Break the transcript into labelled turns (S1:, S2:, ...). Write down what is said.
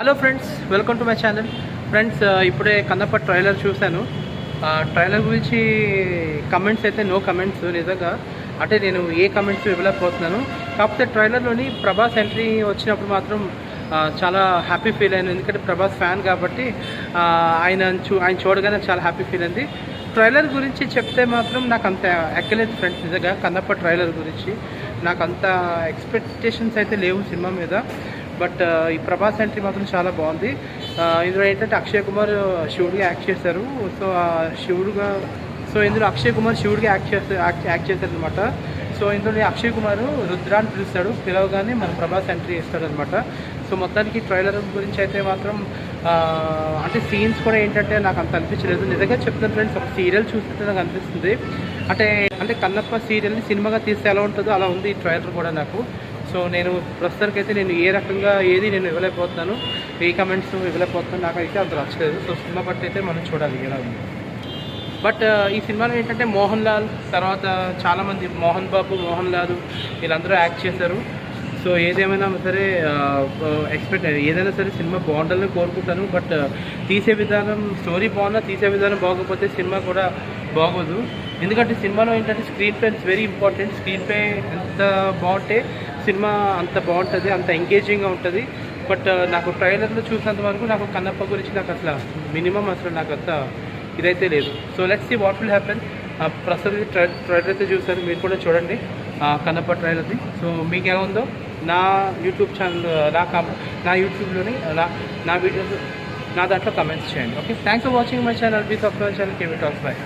S1: Hello friends, welcome to my channel. Friends, ఇప్పుడే Kannappa trailer చూశాను. Trailer గురించి కమెంట్స్ అయితే నో కమెంట్స్. నిజంగా అంటే నేను ఏ కమెంట్స్ ఇవ్వలేకపోతున్నాను. కాకపోతే ట్రైలర్లోని ప్రభాస్ ఎంట్రీ వచ్చినప్పుడు మాత్రం చాలా హ్యాపీ ఫీల్ అయ్యాను. ఎందుకంటే ప్రభాస్ ఫ్యాన్ కాబట్టి ఆయన చూడగానే చాలా హ్యాపీ ఫీల్ అయింది. ట్రైలర్ గురించి చెప్తే మాత్రం నాకు అంత ఎక్కలేదు ఫ్రెండ్స్. నిజంగా కన్నప్ప ట్రైలర్ గురించి నాకు అంత ఎక్స్పెక్టేషన్స్ అయితే లేవు సినిమా మీద. బట్ ఈ ప్రభాస్ ఎంట్రీ మాత్రం చాలా బాగుంది. ఇందులో ఏంటంటే అక్షయ్ కుమార్ శివుడిగా యాక్ట్ చేశారు. ఇందులో అక్షయ్ కుమార్ శివుడిగా యాక్ట్ చేశారనమాట. సో ఇందులో అక్షయ్ కుమార్ రుద్రాన్ని పిలుస్తాడు, పిలవగానే మన ప్రభాస్ ఎంట్రీ ఇస్తాడనమాట. సో మొత్తానికి ట్రైలర్ గురించి అయితే మాత్రం అంటే సీన్స్ కూడా ఏంటంటే నాకు అంత అనిపించలేదు. నిజంగా చెప్తాను ఫ్రెండ్స్, ఒక సీరియల్ చూస్తుంటే నాకు అనిపిస్తుంది. అంటే కన్నప్ప సీరియల్ని సినిమాగా తీస్తే ఎలా ఉంటుందో అలా ఉంది ఈ ట్రైలర్ కూడా నాకు. సో నేను ప్రస్తుతానికైతే నేను ఏ రకంగా ఏది నేను ఇవ్వలేకపోతున్నాను, ఏ కమెంట్స్ ఇవ్వలేకపోతున్నాను. నాకైతే అంత నచ్చలేదు. సో సినిమా బట్టి అయితే మనం చూడాలి ఎలా ఉంది. బట్ ఈ సినిమాలో ఏంటంటే మోహన్ లాల్ తర్వాత చాలామంది మోహన్ బాబు, మోహన్ లాల్ వీళ్ళందరూ యాక్ట్ చేశారు. సో ఏదేమైనా సరే ఏదైనా సరే సినిమా బాగుండాలని కోరుకుంటాను. బట్ తీసే విధానం, స్టోరీ బాగున్నా తీసే విధానం బాగోకపోతే సినిమా కూడా బాగోదు. ఎందుకంటే సినిమాలో ఏంటంటే screen play it's very important. Screen play ఎంత బాగుంటే సినిమా అంత బాగుంటుంది, అంత ఎంగేజింగ్గా ఉంటుంది. బట్ నాకు ట్రైలర్లో చూసినంత వరకు నాకు కన్నప్ప గురించి నాకు అసలు మినిమం అసలు నాకు అంత ఇదైతే లేదు. So let's see what will happen. ప్రస్తుతం ట్రైలర్ అయితే చూసారు, మీరు కూడా చూడండి కన్నప్ప ట్రైలర్ని. సో మీకు ఏముందో నా యూట్యూబ్ ఛానల్ నా యూట్యూబ్లోని నా వీడియోస్ నా దాంట్లో కమెంట్స్ చేయండి. Okay, thanks for watching my channel. Please subscribe my channel. KV talks. By.